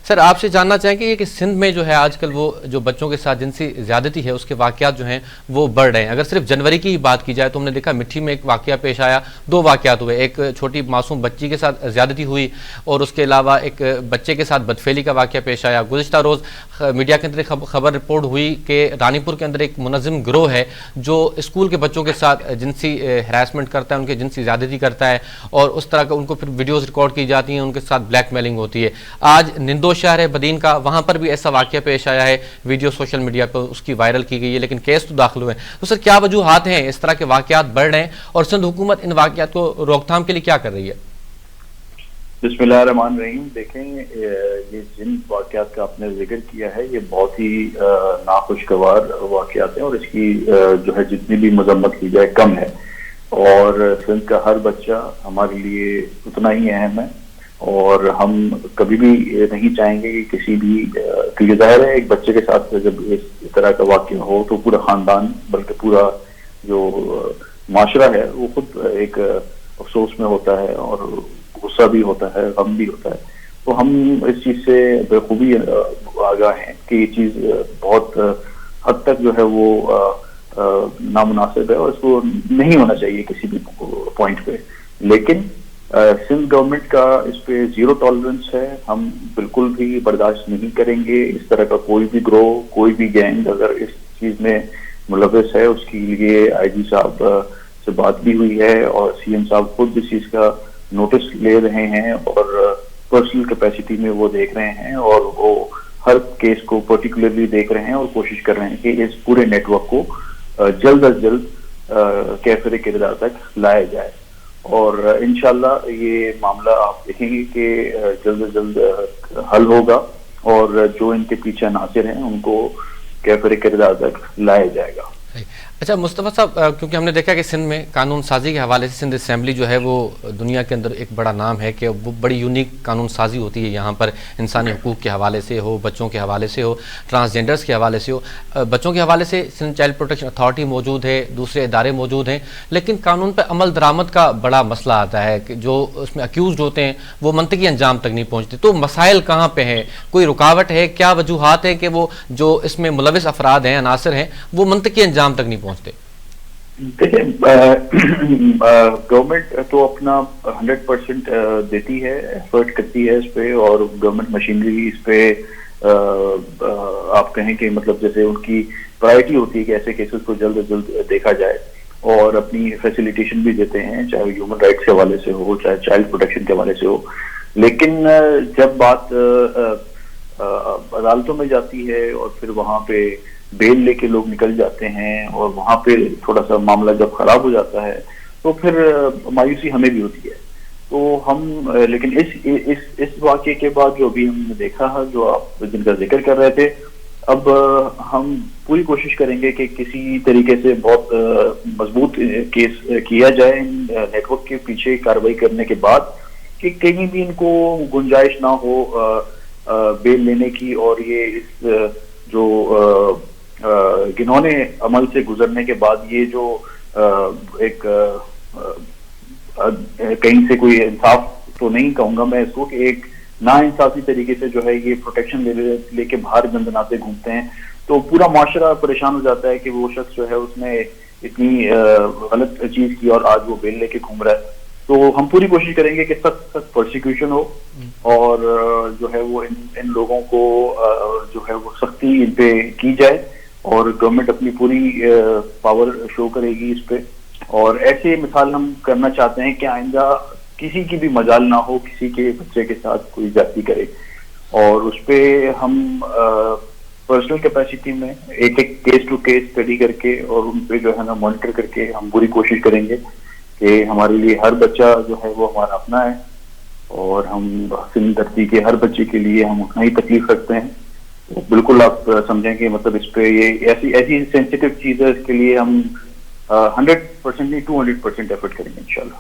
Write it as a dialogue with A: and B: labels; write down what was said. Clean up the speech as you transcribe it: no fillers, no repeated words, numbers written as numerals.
A: سر آپ سے جاننا چاہیں گے کہ سندھ میں جو ہے آج کل وہ جو بچوں کے ساتھ جنسی زیادتی ہے اس کے واقعات جو ہیں وہ بڑھ رہے ہیں. اگر صرف جنوری کی ہی بات کی جائے تو ہم نے دیکھا مٹھی میں ایک واقعہ پیش آیا, 2 واقعات ہوئے, ایک چھوٹی معصوم بچی کے ساتھ زیادتی ہوئی اور اس کے علاوہ ایک بچے کے ساتھ بدفعلی کا واقعہ پیش آیا. گزشتہ روز میڈیا کے اندر خبر رپورٹ ہوئی کہ رانی پور کے اندر ایک منظم گروہ ہے جو اسکول کے بچوں کے ساتھ جنسی ہراسمنٹ کرتا ہے, ان کے جنسی زیادتی کرتا ہے اور اس طرح کا ان کو پھر ویڈیوز ریکارڈ کی جاتی ہیں, ان کے ساتھ بلیک میلنگ ہوتی ہے. آج نندو شہر ہے بدین کا, وہاں پر بھی ایسا واقعہ پیش آیا ہے, ویڈیو سوشل میڈیا پر اس کی وائرل کی گئی ہے لیکن کیس تو داخل ہوئے ہیں. تو سر کیا وجوہات ہیں اس طرح کے واقعات بڑھ رہے ہیں اور سندھ حکومت ان واقعات کو روک تھام کے لیے کیا کر رہی ہے؟
B: بسم اللہ الرحمن الرحیم. دیکھیں, یہ جن واقعات کا آپ نے ذکر کیا ہے یہ بہت ہی ناخوشگوار واقعات ہیں اور اس کی جو ہے جتنی بھی مذمت کی جائے کم ہے, اور سندھ کا ہر بچہ ہمارے لیے اتنا ہی اہم ہے اور ہم کبھی بھی نہیں چاہیں گے کہ کسی بھی, کیونکہ ظاہر ہے ایک بچے کے ساتھ جب اس طرح کا واقعہ ہو تو پورا خاندان بلکہ پورا جو معاشرہ ہے وہ خود ایک افسوس میں ہوتا ہے اور غصہ بھی ہوتا ہے, غم بھی ہوتا ہے. تو ہم اس چیز سے بخوبی آگاہ ہیں کہ یہ چیز بہت حد تک جو ہے وہ نامناسب ہے اور اس کو نہیں ہونا چاہیے کسی بھی پوائنٹ پہ. لیکن سندھ گورنمنٹ کا اس پہ زیرو ٹالرنس ہے. ہم بالکل بھی برداشت نہیں کریں گے اس طرح کا کوئی بھی گروہ, کوئی بھی گینگ اگر اس چیز میں ملوث ہے. اس کے لیے آئی جی صاحب سے بات بھی ہوئی ہے اور سی ایم صاحب خود اس چیز کا نوٹس لے رہے ہیں اور پرسنل کیپیسٹی میں وہ دیکھ رہے ہیں اور وہ ہر کیس کو پرٹیکولرلی دیکھ رہے ہیں اور کوشش کر رہے ہیں کہ اس پورے نیٹ ورک کو جلد از جلد کیفر کردار تک لایا جائے. اور انشاءاللہ یہ معاملہ آپ دیکھیں گے کہ جلد از جلد حل ہوگا اور جو ان کے پیچھے عناصر ہیں ان کو کیفر کردار تک لایا جائے گا.
A: اچھا مصطفیٰ صاحب, کیونکہ ہم نے دیکھا کہ سندھ میں قانون سازی کے حوالے سے سندھ اسمبلی جو ہے وہ دنیا کے اندر ایک بڑا نام ہے کہ وہ بڑی یونیک قانون سازی ہوتی ہے. یہاں پر انسانی حقوق کے حوالے سے ہو, بچوں کے حوالے سے ہو, ٹرانسجینڈرز کے حوالے سے ہو. بچوں کے حوالے سے سندھ چائلڈ پروٹیکشن اتھارٹی موجود ہے, دوسرے ادارے موجود ہیں, لیکن قانون پہ عمل درآمد کا بڑا مسئلہ آتا ہے کہ جو اس میں اکیوزڈ ہوتے ہیں وہ منطقی انجام تک نہیں پہنچتے. تو مسائل کہاں پہ ہیں, کوئی رکاوٹ ہے, کیا وجوہات ہیں کہ وہ جو اس میں ملوث افراد ہیں, عناصر ہیں, وہ منطقی انجام تک نہیں پہنچتے؟
B: دیکھیں, گورنمنٹ تو اپنا 100% دیتی ہے, ایفرٹ کرتی ہے اس پہ, اور گورنمنٹ مشینری اس پہ آپ کہیں کہ مطلب جیسے ان کی پرائرٹی ہوتی ہے کہ ایسے کیسز کو جلد از جلد دیکھا جائے اور اپنی فیسیلیٹیشن بھی دیتے ہیں, چاہے ہیومن رائٹس کے حوالے سے ہو چاہے چائلڈ پروٹیکشن کے حوالے سے ہو. لیکن جب بات عدالتوں میں جاتی ہے اور پھر وہاں پہ بیل لے کے لوگ نکل جاتے ہیں اور وہاں پہ تھوڑا سا معاملہ جب خراب ہو جاتا ہے تو پھر مایوسی ہمیں بھی ہوتی ہے. تو ہم لیکن اس واقعے کے بعد جو ابھی ہم نے دیکھا ہے, جو آپ جن کا ذکر کر رہے تھے, اب ہم پوری کوشش کریں گے کہ کسی طریقے سے بہت مضبوط کیس کیا جائے نیٹ ورک کے پیچھے کارروائی کرنے کے بعد, کہ کہیں بھی ان کو گنجائش نہ ہو بیل لینے کی, اور یہ اس جو گنونے عمل سے گزرنے کے بعد یہ جو ایک کہیں سے کوئی انصاف تو نہیں کہوں گا میں اس کو, کہ ایک نا انصافی طریقے سے جو ہے یہ پروٹیکشن لے کے باہر گندناتے گھومتے ہیں, تو پورا معاشرہ پریشان ہو جاتا ہے کہ وہ شخص جو ہے اس نے اتنی غلط چیز کی اور آج وہ بیل لے کے گھوم رہا ہے. تو ہم پوری کوشش کریں گے کہ سخت سخت پرسیکیوشن ہو اور جو ہے وہ ان لوگوں کو جو ہے وہ سختی ان پہ کی جائے, اور گورنمنٹ اپنی پوری پاور شو کرے گی اس پہ. اور ایسے مثال ہم کرنا چاہتے ہیں کہ آئندہ کسی کی بھی مجال نہ ہو کسی کے بچے کے ساتھ کوئی زیادتی کرے, اور اس پہ ہم پرسنل کیپیسٹی میں ایک ایک کیس ٹو کیس اسٹڈی کر کے اور ان پہ جو ہے نا مانیٹر کر کے ہم پوری کوشش کریں گے کہ ہمارے لیے ہر بچہ جو ہے وہ ہمارا اپنا ہے, اور ہم سندھ دھرتی کے ہر بچے کے لیے ہم اتنا ہی تکلیف رکھتے ہیں. بالکل آپ سمجھیں کہ مطلب اس پہ یہ ایسی سینسیٹیو چیز ہے, اس کے لیے ہم 100% نہیں 200% ایفرٹ کریں گے انشاءاللہ.